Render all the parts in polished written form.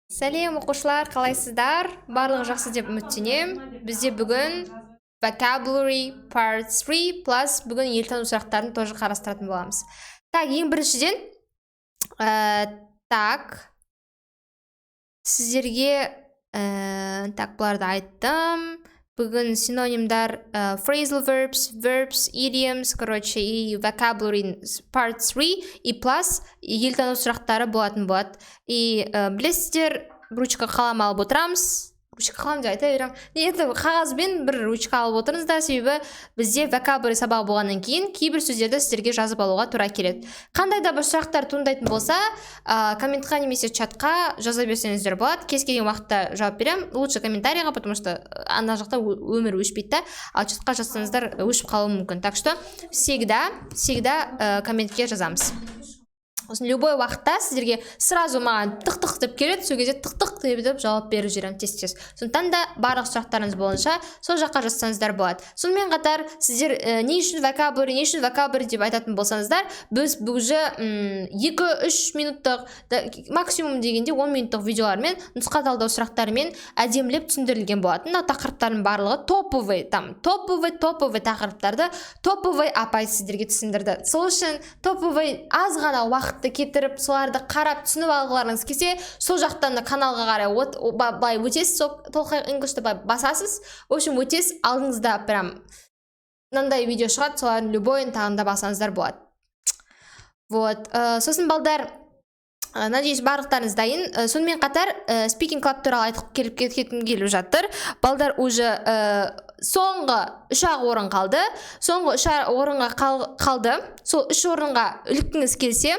Сәлем оқушылар, қалайсыздар? Барлығы жақсы деп үміттенем. Бізде бүгін vocabulary part 3 plus бүгін елтану сұрақтарын тоже қарастыратын боламыз. Так, ең біріншіден, сіздерге бұларды айттым. Бүгін синонимдар phrasal verbs, idioms, и vocabulary part 3 и plus елтану сұрақтары болатын болады. И білесіздер, ручка қалам алып отырамыз. Ручка қалам деп айта берем. Қағазбен бір ручка алып отырыңыздар, себебі бізде vocabulary сабағы болғаннан кейін кейбір сөздерді сіздерге жазып алуға тура келеді. Қандай да бір сұрақтар туындайтын болса, комментқа немесе чатқа жаза берсеңіздер болады. Кез келген уақытта жауап берем. Лучше комментарийға, потому что ана жақта өмір өшпейді, ал чатқа жазсаңыздар өшіп қалуы мүмкін. Так что всегда комментке жазамыз. Любой уақытта сіздерге сразу маған тық-тық деп келеді, сол кезде тық-тық деп жауап беріп жүрем тез-тез. Сондықтан да барлық сұрақтарыңыз бойынша сол жаққа жазсаңыздар болады. Сонымен қатар сіздер не үшін vocabulary деп айтатын болсаңыздар, біз уже 2-3 минуттық, максимум дегенде 10 минуттық видеолармен, нұсқа талдау сұрақтарымен әдемілеп түсіндірілген болатын. Тақырыптардың барлығы топовый тақырыптарды топовый апай сіздерге түсіндірді. Сол үшін топовый аз ғана уақыт кетіріп, соларды қарап түсініп алғыларыңыз келсе, сол жақтан да каналға қарай былай өтесіз, толқай инглишті басасыз. В общем, өтесіз, алдыңызда прям мынандай видео шығады, солардың любойын тағында басаңыздар болады. Вот, сосын балдар, надеюсь, барлықтарыңыз дайын. Сонымен қатар speaking club туралы айтып кеткім келіп жатыр. Балдар уже соңғы 3 орын қалды. Соңғы 3 орынға қалды. Сол 3 орынға іліккіңіз келсе,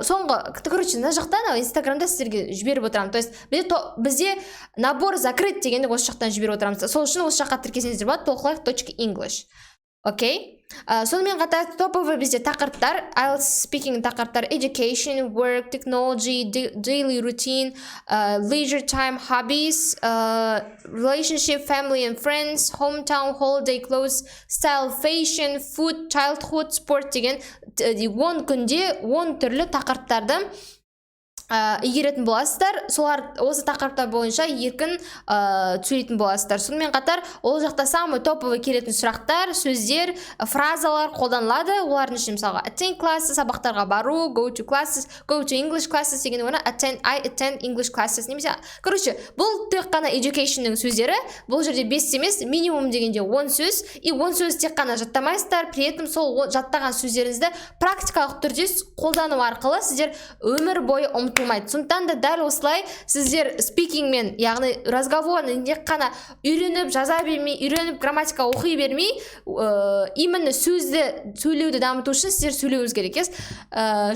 соңғы, короче, на жақтан Инстаграмда сіздерге жіберіп отырамын. То есть бізде набор закрыт дегенді осы жақтан жіберіп отырамыз. Сол үшін осы жаққа тіркесеңіздер болады, толқылайық.english. Окей? Сонымен қатар топовый бізде тақырыптар, IELTS speaking тақырыптар, education, work, technology, daily routine, leisure time, hobbies, relationship, family and friends, hometown, holiday clothes, style, fashion, food, childhood, sport деген 10 күнде 10 түрлі тақырыптарды игеретін боласыздар. Солар осы тақырыптар бойынша еркін сөйлейтін боласыздар. Сонымен қатар ол жақта самый топовый келетін сұрақтар, сөздер, фразалар қолданылады. Олардың ішінде мысалға attend classes, сабақтарға бару, go to English classes деген оны I attend English classes немесе. Короче, бұл тек қана educationның сөздері. Бұл жерде 5 емес, минимум дегенде 10 сөз. И 10 сөз тек қана жаттамайсыздар. При этом сол жаттаған сөздеріңізді практикалық түрде қолдану арқылы сіздер өмір бойы ұмытылмайды. Сондықтан да дәл осылай сіздер спикингмен, яғни разговорны тек қана үйреніп, жаза бермей, үйреніп, грамматика оқи бермей, именно сөзді сөйлеуді дамыту үшін сіздер сөйлеуіңіз керек.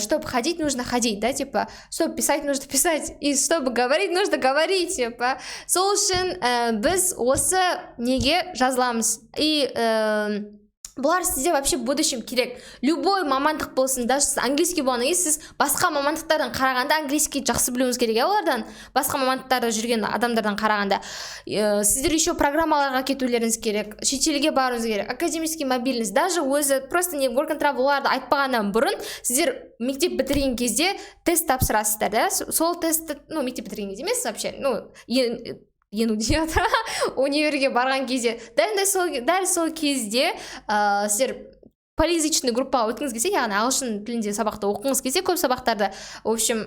Чтобы ходить, нужно ходить, да, типа, чтобы писать, нужно писать, и чтобы говорить, нужно говорить, типа. Сол үшін біз осы неге жазыламыз. И бұлар сізде вообще в будущем керек. Любой мамандық болсын, даже сіз английский болғаннан кейін сіз басқа мамандықтардан қарағанда английский жақсы білуіңіз керек. Олардан басқа мамандықтарда жүрген адамдардан қарағанда сіздер еще программаларға кетулеріңіз керек, шетелге баруыңыз керек, академический мобильность, даже өзі просто не work and travel оларды айтпағаннан бұрын сіздер мектеп бітірген кезде тест тапсырасыздар, да? Сол тестті, мектеп бітірген кезде емес вообще, универге барған кезде дәл сол кезде сіздер полиязычный группаға өткіңіз келсе, яғни ағылшын тілінде сабақты оқыңыз келсе, көп сабақтарды, в общем,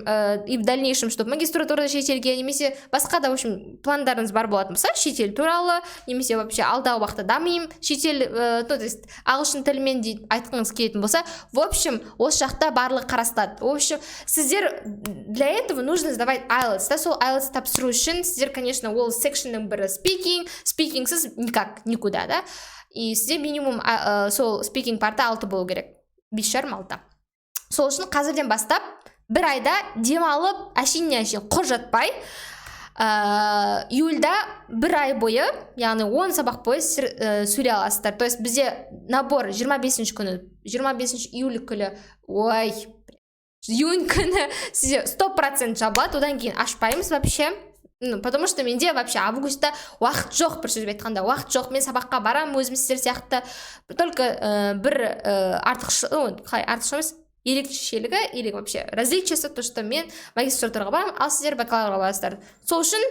и в дальнейшем, чтобы магистратурада шетелге немесе басқа да, в общем, пландарыңыз бар болатын болса, шетел туралы, немесе вообще алдағы уақытта дамимын, шетел, то есть ағылшын тілімен айтқыңыз келетін болса, в общем, осы жақта барлығы қарастырады. В общем, сіздер для этого нужно сдавать IELTS, да, сол IELTS тапсыру үшін сіздер, конечно, ол секшнның бірі speakingсіз никуда, да. И сізде минимум сол speaking парты 6 болу керек. 5,5-6. Сол үшін қазірден бастап бір айда демалып, әшейін құр жатпай, июльда бір ай бойы, яғни 10 сабақ бойы сөйлей аласыздар. То есть бізде набор 25 июль күні, июнь күні сізде 100% жабылады, одан кейін ашпаймыз вообще. Потому что менде вообще августта уақыт жоқ, бір сөзбен айтқанда уақыт жоқ. Мен сабаққа барам өзім сіздер сияқты. Только бір артықшы емес, ерекшелігі или вообще различиесі то, что мен магистратураға барамын, ал сіздер бакалаврға барасыздар. Сол үшін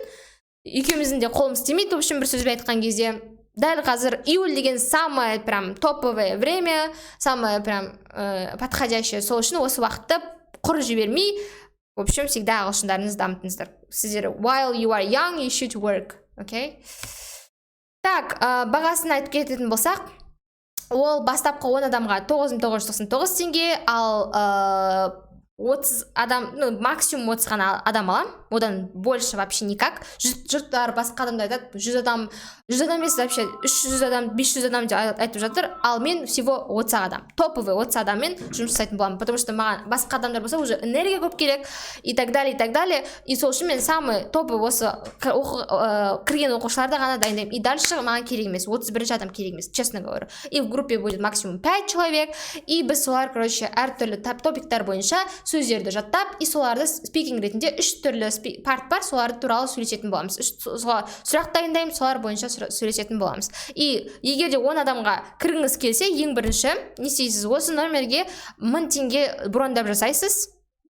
екеуміздің де қолымыз тимейді. В общем, бір сөзбен айтқан кезде дәл қазір июль деген самое прям топовое время, самое прям подходящее. Сол үшін осы уақытты құр жібермей, в общем, всегда ағылшындарыңызды дамытыңыздар. Сіздер while you are young, you should work. Okay? Так, бағасын айтып кететін болсақ, ол бастапқы 10 адамға 9999 теңге, ал 30 адам, максимум 30 ғана адам алам, одан больше вообще никак. Жұрттар басқа адамдар айтады, 100 адам емес, вообще 300 адам, 500 адам деп айтып жатыр, ал мен всего 30 адам, топовый 30 адаммен жұмыс жасайтын боламын, потому что маған басқа адамдар болса уже энергия көп керек, и так далее, и так далее. И сол үшін мен самый топовый осы кірген оқушыларды ғана дайындаймын. И дальше маған керек емес, 31 адам керек емес, честно говорю. И в группе будет максимум 5 человек, и біз солар, короче, әртүрлі топиктар бойынша сөздерді жаттап, и соларды спикинг ретінде 3 түрлі парт бар, соларды туралы сөйлесетін боламыз. Сұрақ дайындаймыз, солар бойынша сөйлесетін боламыз. И егер де 10 адамға кіргіңіз келсе, ең бірінші не істейсіз? Осы номерге 1000 теңге брондап жасайсыз,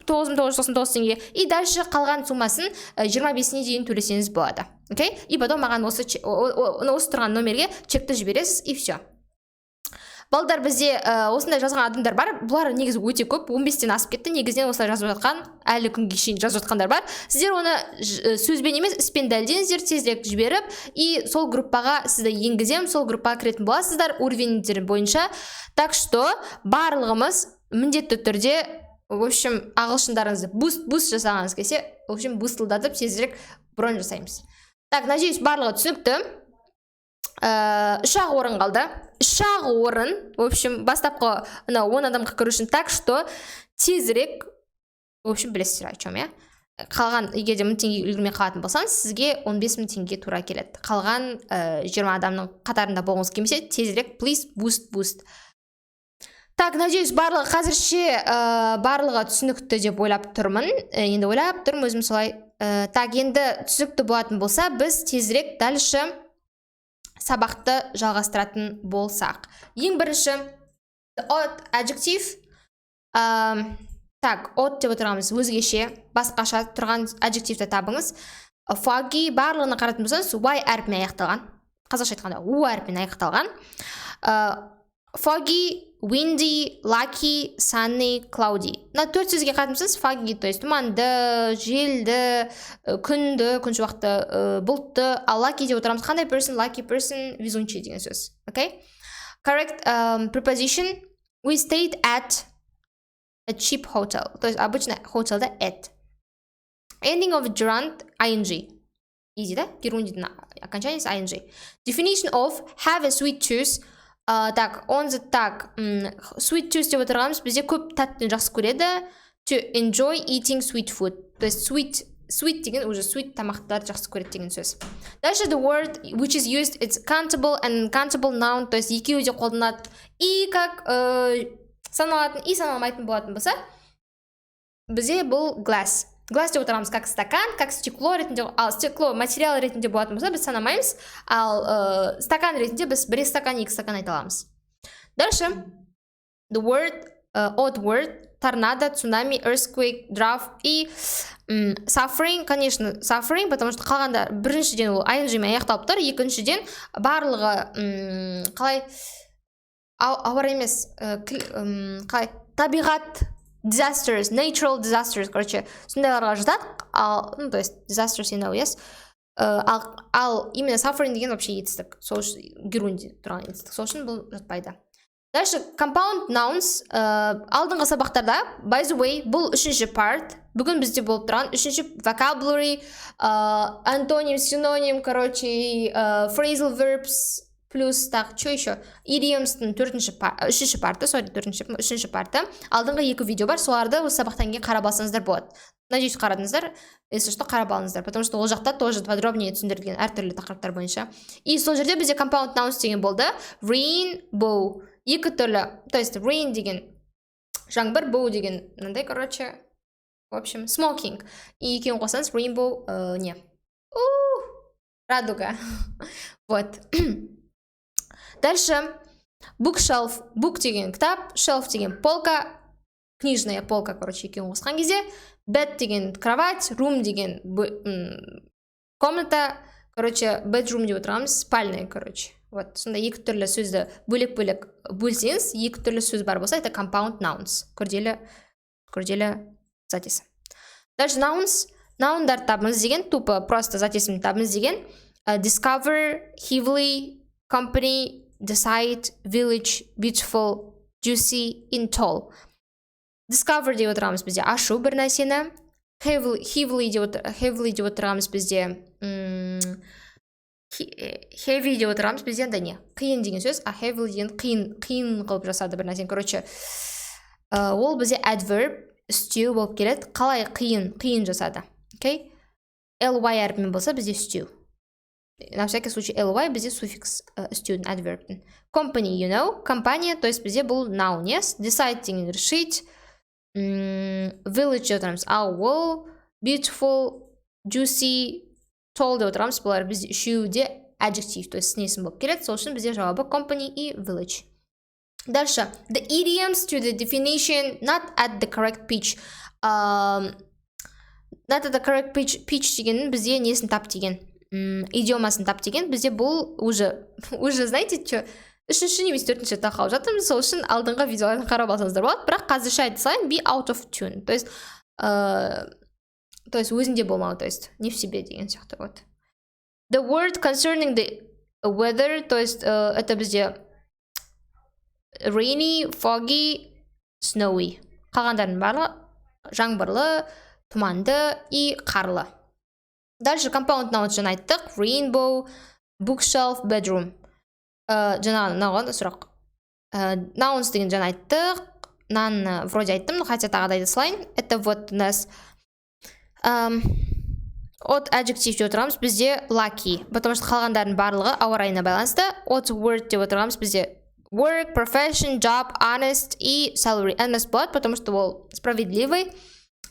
9999 теңге, и дальше қалған суммасын 25-не дейін төлесеңіз болады. Окей? И потом маған осы тұрған номерге чекті жібересіз, и все. Балдар, бізде осындай жазған адамдар бар. Бұлар негізі өте көп, 15-тен асып кетті. Негізінен осылай жазып жатқан, әлі күнге шейін жазып жатқандар бар. Сіздер оны сөзбен емес, іспен дәлелдеңіздер, тезірек жіберіп, и сол группаға сізді енгізем, сол группаға кіретін боласыздар уровеньдер бойынша. Так что барлығымыз міндетті түрде, в общем, ағылшындарыңызды буст жасағаныңыз келсе, в общем, бустылдатып тезірек бронь жасаймыз. Так, надеюсь, барлығы түсінікті. 3 орын қалды. 3 орын, в общем, бастапқы 10 адамға кіру үшін. Так что тезірек, в общем, білесіздер о чем, я? Қалған, егер де 1000 теңге үлгермей қалатын болсаңыз, сізге 15 000 теңге тура келеді. Қалған 20 адамның қатарында болғыңыз келмесе, тезірек, please, boost. Так, надеюсь, барлығы қазірше барлығы түсінікті деп ойлап тұрмын. Енді ойлап тұрмын өзім солай. Так, енді түсінікті болатын болса, біз тезірек дальше сабақты жалғастыратын болсақ. Ең бірінші, odd adjective. Так, odd деп отырғанымыз өзгеше, басқаша тұрған adjectiveті табыңыз. Foggy, барлығына қаратын болсаңыз, y әрпімен аяқталған. Қазақша айтқанда, u әрпімен аяқталған. Foggy, windy, lucky, sunny, cloudy. 4 сөзге қатымсыз, foggy, то есть тұманды, желді, күнді, күн шуақты, бұлтты, ал lucky деп отырамыз. Қандай person? Lucky person, везунчий деген сөз. Okay? Correct preposition. We stayed at a cheap hotel. То есть обычно hotelда at. Ending of gerund, ing. Easy, да? Герундидің окончаниесі ing. Definition of have a sweet tooth. Так, он за так, sweet tooth деп отырғанымыз, бізде көп тәттіні жақсы көреді. To enjoy eating sweet food. То есть sweet деген уже sweet тамақтарды жақсы көреді деген сөз. Дальше the word which is used, it's countable and uncountable noun. То есть екеуі де қолданады. И как саналатын, и саналмайтын болатын болса, бізде бұл glass. Глаз деп отырамыз как стакан, как стекло ретінде, ал стекло материал ретінде болатын болса, біз санамаймыз, ал стакан ретінде біз 1 стакан, 2 стакан айта аламыз. Дальше, the word, odd word, торнадо, цунами, earthquake, drought и suffering, конечно, suffering, потому что қалғанда біріншіден ол ing-мен аяқталып тұр, екіншіден барлығы қалай ауыр емес, қалай табиғат disasters, natural disasters, короче, сондайларға жатады, то есть disasters, you know, yes. Ал именно suffering деген вообще етістік, сол үшін герунди тұрған етістік, сол үшін бұл жатпайды. Дальше, compound nouns, алдыңғы сабақтарда, by the way, бұл 3-ші part, бүгін бізде болып тұрған 3-ші vocabulary, антоним, синоним, короче, phrasal verbs, плюс так, что еще? Idioms-тың 3-ші парты, sorry, 3-ші парты. Алдыңғы 2 видео бар, соларды осы сабақтан кейін қарап алсаңыздар болады. Надеюсь, қарадыңыздар, если что, қарап алыңыздар, потому что ол жақта тоже подробнее түсіндірілген әртүрлі тақырыптар бойынша. И сол жерде бізде compound nouns деген болды. Rainbow. 2 түрлі, то есть rain деген жаңбыр, bow деген мынандай, короче, в общем, smoking. И екеуін қосаңыз rainbow не? Радуга. Вот. Дальше, bookshelf, book деген кітап, shelf деген полка, книжная полка, короче, екеуін қосқан кезде, bed деген кровать, room деген комната, короче, bedroom деп отырғанымыз спальня, короче. Вот, сонда екі түрлі сөзді бөлек-бөлек бөлсеңіз, екі түрлі сөз бар болса, это compound nouns, күрделі зат есім. Дальше nouns, наундар табыңыз деген, тупо просто зат есімді табыңыз деген, discover, heavily, company, decide, village, beautiful, juicy, in tall. Discover деп отырғанымыз бізде ашу бір нәрсені, heavily деп отырғанымыз бізде heavy деп отырғанымыз бізде анда не қиын деген сөз, а heavily деген қиын қылып жасады бір нәрсені. Короче, ол бізде adverb stew болып келеді. Қалай қиын жасады. Окей? ly әрпімен болса бізде stew. На всякий случай ly бізде суффикс stew'дің adverb'дің. Company, you know, компания, то есть бізде бұл noun, yes? Decide деген решить. Village деп отырамыз ауыл, beautiful, juicy, tall деп отырамыз. Бұлар бізде үшеуі де adjective, то есть снесім болып келеді. Сол үшін бізде жауабы company и village. Дальше. The idioms to the definition not at the correct pitch. Not at the correct pitch деген бізде несін тап деген. Идиомасын тап деген. Бізде бұл уже знаете, что? Үшінші немесе төртінші тақау жатырмыз. Сол үшін алдыңғы видеоларын қарап алсаңыздар болады. Бірақ қазірше айта салайын, be out of tune. То есть өзінде болмау, то есть не в себе деген сияқты. Вот. The word concerning the weather, то есть это бізде rainy, foggy, snowy. Қалғандардың барлығы жаңбырлы, тұманды и қарлы. Дальше compound nouns жаңа айттық. Rainbow, bookshelf, bedroom. Жаңа сұрақ. Nouns деген жаңа айттық. Нан вроде айттым, но хотя тағы да айта салайын. Это вот у нас от adjective деп отырғанымыз бізде lucky, потому что қалғандардың барлығы ауа райына байланысты. От word деп отырғанымыз бізде work, profession, job, honest и salary. Honest болады, потому что ол справедливый.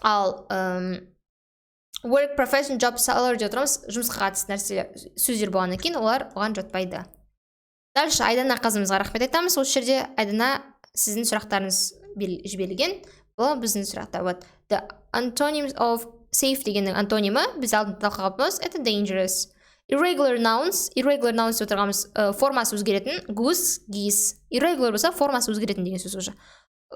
Ал work, profession, job, salary деп отырғанымыз жұмысқа қатысты нәрселер сөздер болғаннан кейін олар оған жатпайды. Дальше Айдана қызымызға рахмет айтамыз. Осы жерде Айдана сіздің сұрақтарыңыз жіберілген. Бұл біздің сұрақтар. Вот. The antonyms of safe дегеннің антонимі біз алдын талқылағанбыз. Это dangerous. Irregular nouns деп отырғанымыз формасы өзгеретін. Goose, geese. Irregular болса формасы өзгеретін деген сөз уже.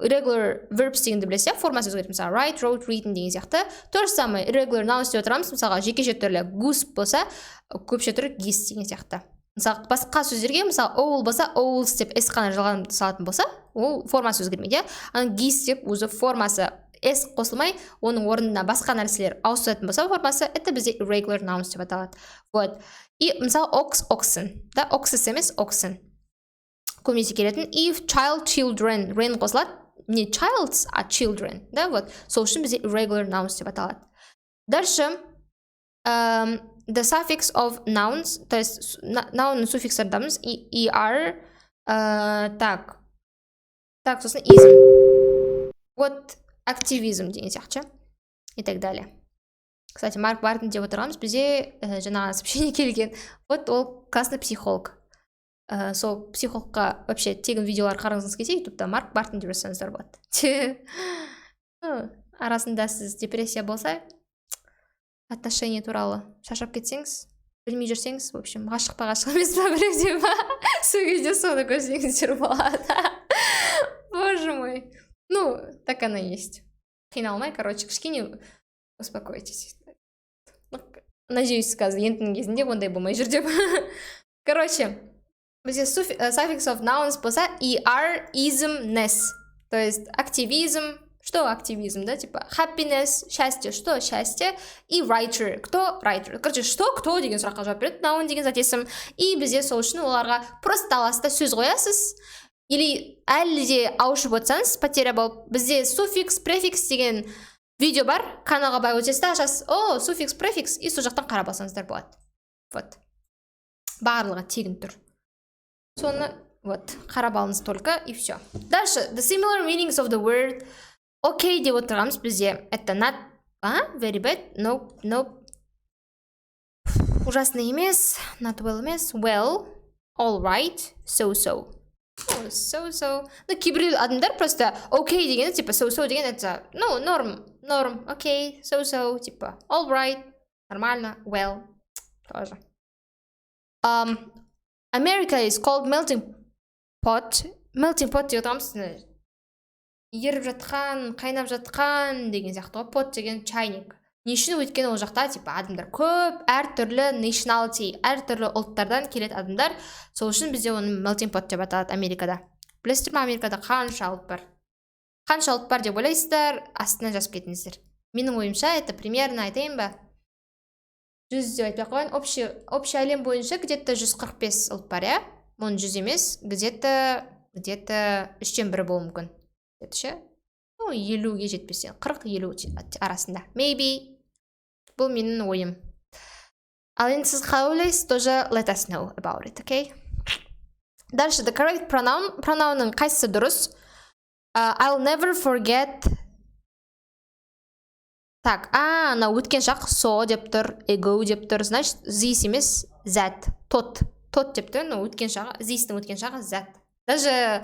Irregular verbs дегенді білесе, формасы өзгеретін. Мысалы, write, wrote, written деген сияқты. То же самое, irregular nouns деп отырғанымыз, мысалға, жекеше түрлі goose болса, көпше түрі geese деген сияқты. Мысалы, басқа сөздерге, мысалы, owl болса, owls деп s қана жалған салатын болса, ол формасы өзгермейді. Аны geese деп өзі формасы s қосылмай, оның орнына басқа нәрселер ауысатын болса, формасы это бізде irregular nouns деп аталады. Вот. И мысалы ox, oxen, да, oxes емес, oxen. Көбінесе келетін. If child, children, rain қосылады, не childs, а children, да, вот. Сол үшін бізде irregular nouns деп аталады. Дальше the suffix of nouns, то есть noun суффикстардамыз er, так, сосын ism. Вот активизм деген сияқты и так далее. Кстати, Марк Бартон деп отырғанымыз бізде жаңағы сообщение келген. Вот ол классный психолог. Сол психологқа вообще тегін видеолар қараңызыңыз келсе, ютубта Марк Бартон деп жазсаңыздар болады. Арасында сіз депрессия болса, отношения туралы шашап кетсеңіз, білмей жүрсеңіз, в общем, ғашық па емес па біреуде ма, сол кезде соны көрсеңіздер болады. Боже мой. Ну, так оно есть. Қиналмай, короче, кішкене успокойтесь. Надеюсь, сказы ентінің кезінде ондай болмай жүр деп. Короче, бізде suffix of nouns болса er, ism, ness. То есть активизм. Что активизм, да? Типа happiness, счастье. Что счастье? И writer. Кто writer? Короче, что, кто деген сұраққа жауап береді. Noun деген зат есім. И бізде сол үшін оларға просто аласта сөз қоясыз. Или әлі де ауышып отырсаңыз, потеря болып, бізде суффикс, префикс деген видео бар, каналға бай өтесіз да, ашасыз, о, суффикс, префикс, и сол жақтан қарап алсаңыздар болады. Вот. Барлығы тегін тұр. Соны, вот, қарап алыңыз только, и все. Дальше, the similar meanings of the word okay деп отырғанымыз бізде, это not, very bad, nope, ужасно емес, not well емес, well, all right, so. so. Ну, кейбір адамдар просто окей дегені, типа, so деген это, ну, норм, окей, so, типа, all right, нормально, well, тоже. America is called melting pot. Melting pot деп отырамыз, еріп жатқан, қайнап жатқан деген сияқты ғой. Pot деген чайник. Не үшін? Өйткені ол жақта типа адамдар көп, әртүрлі nationality, әртүрлі ұлттардан келеді адамдар. Сол үшін бізде оны melting pot деп аталады Америкада. Білесіздер ме, Америкада қанша ұлт бар? Қанша ұлт бар деп ойлайсыздар, астына жазып кетіңіздер. Менің ойымша, это примерно айтайын ба? 100 деп айтпай қойын. Общий әлем бойынша где-то 145 ұлт бар, иә? Оның 100 емес, где-то 3-тен 1 болуы мүмкін. Ну, 50-ге жетпесе, 40-50 арасында. Maybe. Бұл менің ойым. Ал енді сіз қалай ойлайсыз, тоже let us know about it, okay? Дальше, the correct pronoun. Пронаунның қайсысы дұрыс? I'll never forget. Так, ана өткен шақ so деп тұр, ego деп тұр. Значит, this емес, that. Тот деп тұр, но өткен шағы, this'тің өткен шағы that. Даже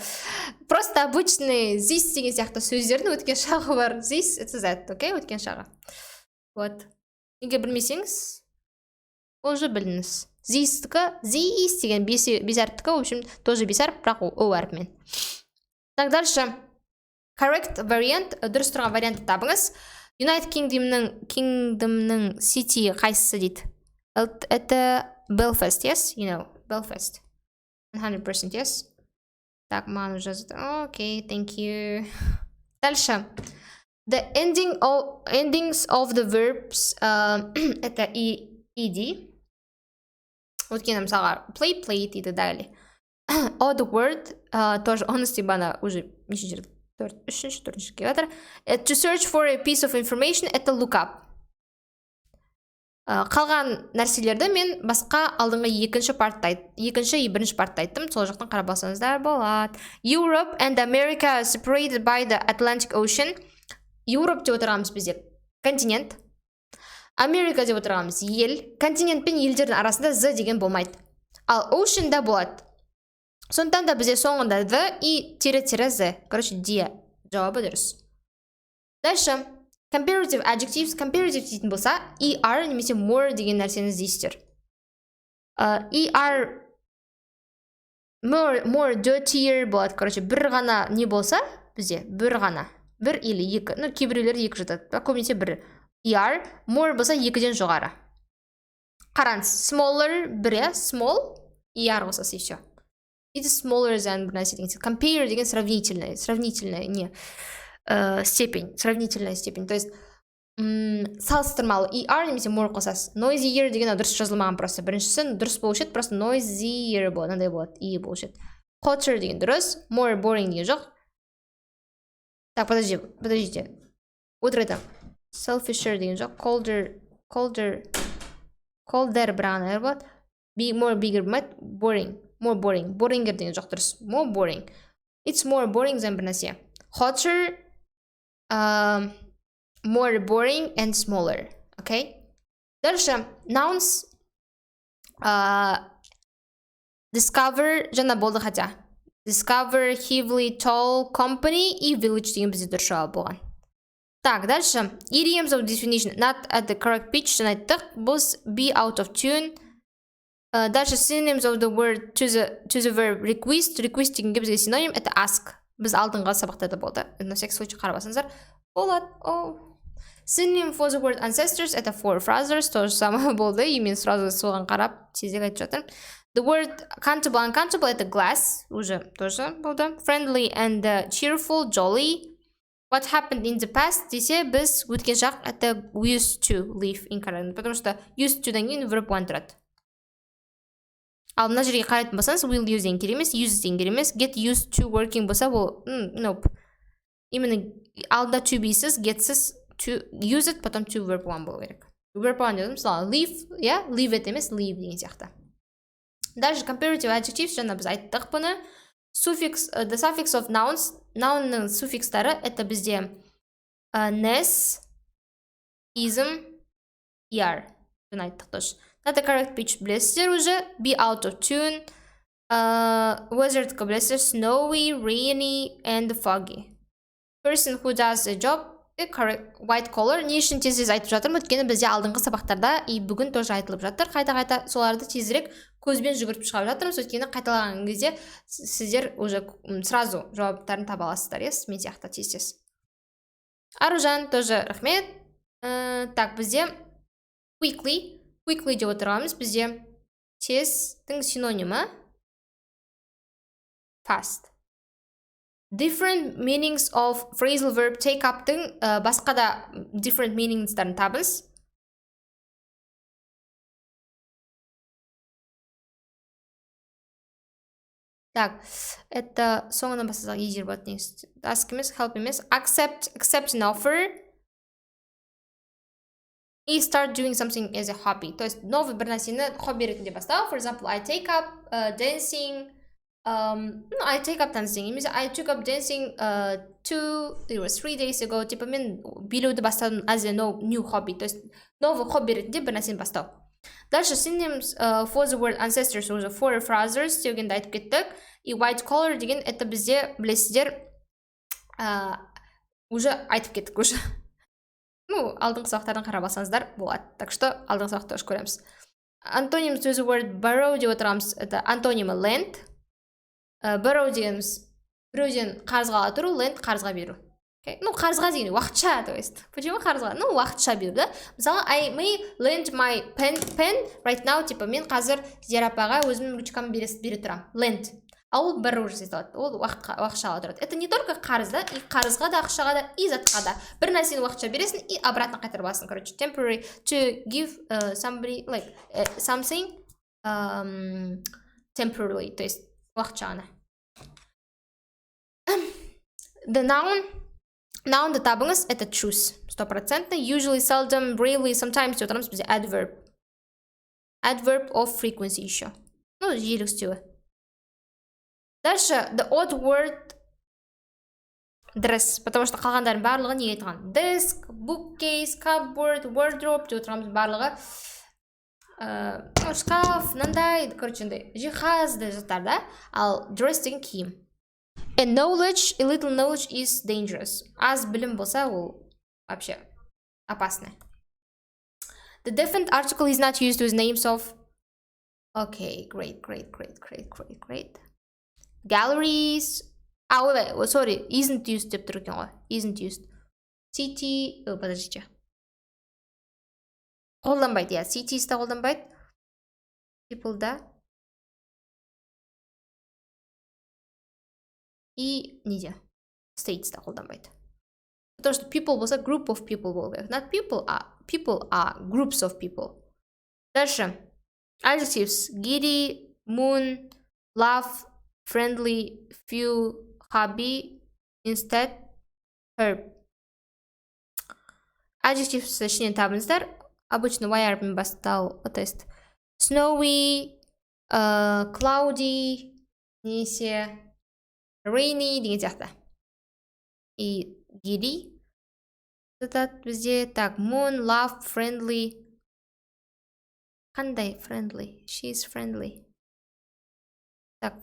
просто обычный this деген сияқты сөздердің өткен шағы бар. This, это that, окей, өткен шағы. Вот. Егер білмесеңіз, ол же біліңіз. This-тікі, this деген бес әріптікі, в общем, тоже бес әріп, бірақ о әріпмен. Так, дальше. Correct variant, дұрыс тұрған вариантты табыңыз. United Kingdomның city қайсысы дейді? Это Belfast, yes? You know, Belfast. 100% yes? Так, маған жазды. Окей, thank you. Дальше. The endings of the verbs, это ed. Өткені мысалға play и так далее. Odd word, тоже honestly бана уже неше жерде? 3-4 келіп жатыр. To search for a piece of information, это look up. Қалған нәрселерді мен басқа алдыңғы екінші и бірінші партта айттым. Сол жақтан қарап алсаңыздар болады. Europe and America are separated by the Atlantic Ocean. Europe деп отырғанымыз бізде континент. Америка деп отырғанымыз ел. Континент пен елдердің арасында з деген болмайды. Ал ocean да болады. Сондықтан да бізде соңында the и тире-з. Короче, де жауабы дұрыс. Дальше. Comparative adjectives. Comparative дейтін болса, er немесе more деген нәрсені іздейсіздер. Er more dirtier болады. Короче, бір ғана не болса, бізде бір ғана. Бір или екі. Ну, кейбіреулер екі жатады. Көбінесе бір. Er more болса, екіден жоғары. Қараңыз, smaller бір, small, er қосасы еще. Это smaller than бір нәрсе деген. Compare деген сравнительная степень. То есть, салыстырмалы er немесе more қосасыз. Noisier деген дұрыс жазылмаған просто. Біріншісі дұрыс болушы еді, просто noisier болады. Нандай болады, и болушы еді. Hotter деген дұрыс, more boring деген жоқ. Так, подождите. Вот это. Selfisher деген жоқ. Colder брағана болады. More bigger болмайды. More boring. Boringер деген жоқ дұрыс. More boring. It's more boring than бір нәрсе. Hotter, more boring and smaller. Okay? Дальше. Nouns. Discover, жаңа болды хотя. Discover, heavily, tall, company и village деген бізде дұрыс жауап болған. Так, дальше. Idioms of definition. Not at the correct pitch. Жаңа айттық. Both be out of tune. Дальше synonyms of the word to the verb request. Request дегенге бізге синоним это ask. Біз алдыңғы сабақтарда болды. На всякий случай қарап алсаңыздар. Болады. Synonym for the word ancestors это forefathers. То же самое болды. И мен сразу соған қарап тезек айтып жатырмын. The word countable, uncountable это glass. Уже тоже болды. Friendly and cheerful, jolly. What happened in the past десе біз өткен шақ это used to live in current. Потому что used to дан кейін verb one тұрады. Ал мына жерге қарайтын болсаңыз, will use деген керек емес, use деген керек емес, get used to working болса, ол nope. Именно алдында to be-сіз, get-сіз, to use it, потом to verb one болу керек. Verb one дедім, мысалы, live, leave it емес, leave деген сияқты. Дальше comparative adjectives, жаңа біз айттық бұны. Suffix, the suffix of nouns, nounның суффикстары, это бізде ness, ism, er. Жаңа айттық тоже. Not the correct pitch білесіздер уже. Be out of tune. weather'дікі білесіздер, snowy, rainy, and foggy. Person who does a job, correct, white collar. Не үшін тез айтып жатырмын? Өйткені бізде алдыңғы сабақтарда и бүгін тоже айтылып жатыр. Қайта-қайта соларды тезірек көзбен жүгіртіп шығарып жатырмыз. Өйткені қайталаған кезде сіздер уже сразу жауаптарын таба аласыздар, мен сияқты тез-тез. Аружан тоже рахмет. Так, бізде quickly деп отырғанымыз, бізде тездің синонимі fast. Different meanings of phrasal verb take up'тың басқа да different meanings'тарын табыңыз. Так, это соңынан бастасақ easier болады негізі. Ask емес, help емес. Accept an offer. И start doing something as a hobby. То есть новый бір нәрсені хобби ретінде бастау. For example, I take up dancing. I take up dancing. I took up dancing 3 days ago. Типа мен билеуді бастадым as a new hobby. То есть новый хобби ретінде бір нәрсені бастау. Дальше synonyms for the word ancestors уже forefathers дегенді айтып кеттік. И white collar деген это бізде білесіздер уже айтып кеттік уже. Алдыңғы сабақтардан қарап алсаңыздар болады. Так что алдыңғы сабақта уже көреміз. Антоним to the word borrow деп отырамыз. Это антонимы lend. Borrow дегеніміз біреуден қарызға ала тұру, lend қарызға беру. Қарызға деген уақытша, то есть. Почему қарызға? Уақытша беру, да? Мысалы, I may lend my pen right now, типа мен қазір Зияр апаға өзімнің ручкамды бере тұрам. Lend. А ол borrow жасалады. Ол уақытша ала тұрады. Это не только қарыз, да? И қарызға да, ақшаға да, и затқа да. Бір нәрсені уақытша бересің и обратно қайтарып аласың. Короче, temporary to give somebody like something temporarily, то есть уақытша ғана. The noun'ды табыңыз, это choose. 100%. Usually, seldom, rarely, sometimes деп отырамыз бізде adverb. Adverb of frequency еще. Жиіліктеуі. Дальше, the odd word dress. Потому что қалғандардың барлығы неге айтқан? Desk, bookcase, cupboard, wardrobe деп отырамыз барлығы. Шкаф, мынандай, короче, жиһазды заттар, да? Ал dress деген киім. A little knowledge is dangerous. Аз білім болса, ол вообще опасно. The definite article is not used with names of. Okay, great. Galleries. Wait, sorry, isn't used деп тұр екен ғой. Isn't used. City, подождите. Қолданбайды, cities да қолданбайды. People да. И неде? States да қолданбайды. Потому что people болса group of people болу керек. Not people are groups of people. Дальше. Adjectives. Giddy, moon, love, friendly, few, hobby, instead, herb. Adjectives ішінен табыңыздар. Обычно y-мен бастау. То есть snowy, cloudy, немесе rainy деген сияқты. И giddy. Бізде так, moon, love, friendly. Қандай friendly? She is friendly. Так,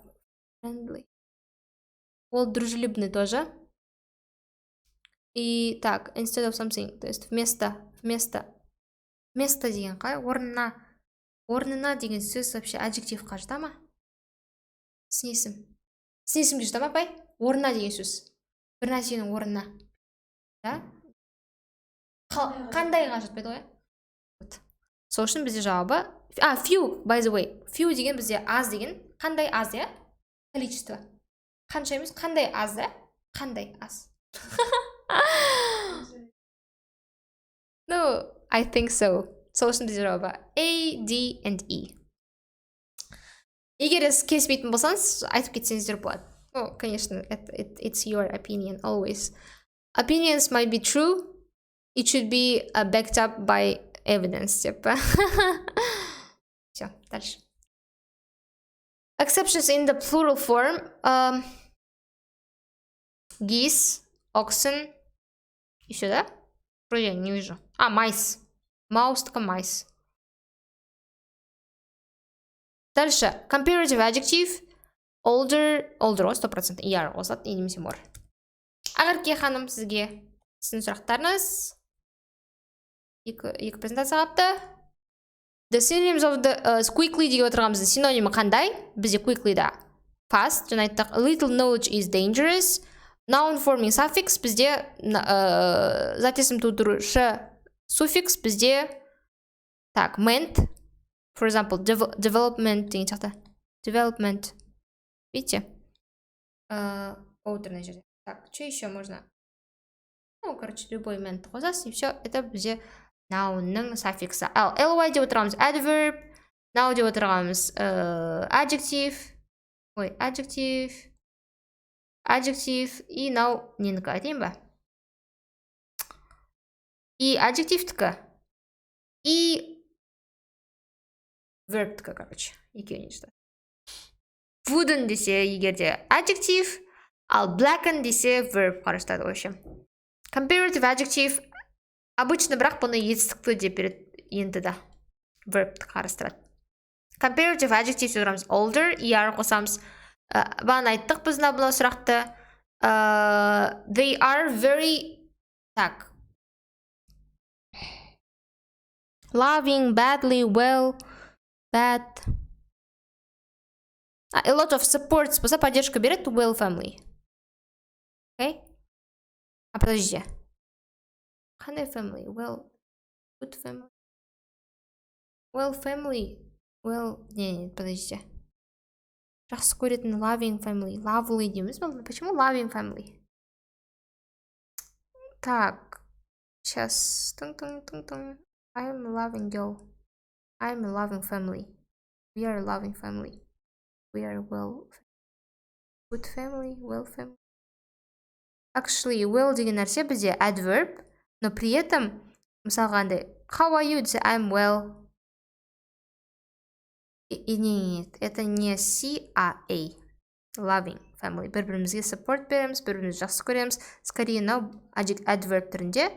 friendly. Ол дружелюбный тоже. И так, instead of something, то есть вместо деген қай? Орнына деген сөз вообще аджективқа жата ма? Снесімге жата ма, апай? Орнына деген сөз. Бір нәрсенің орнына. Да? Қандайға жатпайды ғой? Сол үшін бізде жауабы. Few, by the way. Few деген бізде аз деген. Қандай аз, я? Количество. Қанша емес? Қандай аз, да? Қандай аз. No, I think so. Сол үшін бізде жауабы A, D, and E. Егер келіспейтін болсаңыз, айтып кетсеңіздер болады. Конечно, it's your opinion, always. Opinions might be true. It should be backed up by evidence. Все, дальше. Exceptions in the plural form. Geese, oxen. Еще, да? Вроде я не вижу. Mice. Mouse, только mice. Дальше. Comparative adjective. older ғой 100% ER қосылады, немесе more. Ақерке ханым, сізге сіздің сұрақтарыңыз. Екі презентация қапты. The synonyms of the quickly деген отырғанымыздың синонимі қандай? Бізде quickly да fast, және айттық, a little knowledge is dangerous. Noun forming suffix бізде зат есім тудырушы суффикс бізде так, meant. For example, development деген сияқты. Development. Видите? Outerный жерде. Так, что еще можно? Ну, короче, любой meant қосасыз, и все. Это бізде nounның суффиксы. Ал ly деп отырғанымыз adverb. Now деп отырғанымыз adjective. Ой, adjective. И now ненікі айтайын ба? И adjectivтікі. И verbтікі, короче. Екеуіне что. Wooden десе егерде adjective, ал blacken десе verb қарыштады, в общем. Comparative adjective обычно бірақ бұны етістікті деп береді, енді да verbті қарыстырады. Comparative adjective сөйлеміз older, ER қосамыз. Бағана айттық біз бұны сұрақты. They are very так. Loving, badly, well, bad. A lot of supports болса поддержку береді well family. Okay? А подождите. Қандай family? Well, good family. Well family. Well, не, подождите. Жақсы көретін loving family. Lovely дейміз. Почему loving family? Так. Сейчас. I'm a loving girl. I'm a loving family. We are a loving family. We are well. Good family. Well family. Actually, well деген нәрсе бізде adverb. Но при этом, мысалға андай, how are you? Десе, I'm well. И нет, это не C, а A. Loving family. Бір-бірімізге support береміз, бір-бірімізді жақсы көреміз. Скорее, мынау adverb түрінде,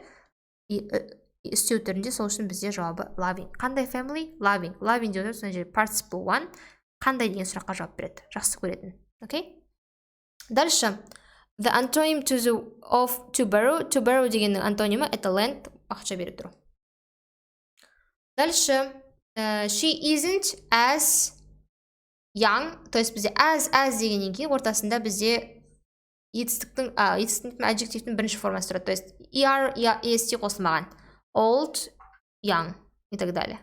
істеу түрінде, сол үшін бізде жауабы loving. Қандай family? Loving. Loving деп отырып, соны жерде participle one. Қандай деген сұраққа жауап береді. Жақсы көретін. Окей? Дальше. The antonym of to borrow. To borrow дегеннің антонимі это lend, ақша бере тұру. Дальше. She isn't as young. То есть бізде as дегеннен кейін ортасында бізде етістіктің adjectivтің бірінші формасы тұрады. То есть er, est қосылмаған. Old, young и так далее.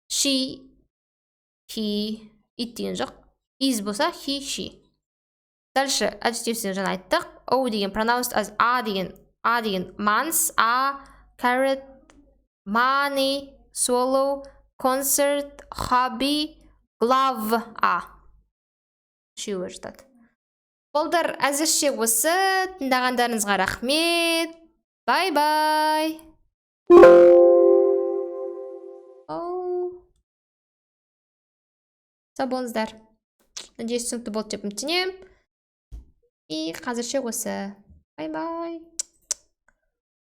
She, he, it деген жоқ. Is болса he, she. Дальше adjectivесін жаңа айттық. O деген pronounced as a деген months, carrot, money, swallow, concert, hobby, glove, үшеуі жатады. Болдар, әзірше осы. Тыңдағандарыңызға рахмет. Бай-бай. Сау болыңыздар. Надеюсь, түсінікті болды деп үміттенемін. И қазірше осы. Бай-бай.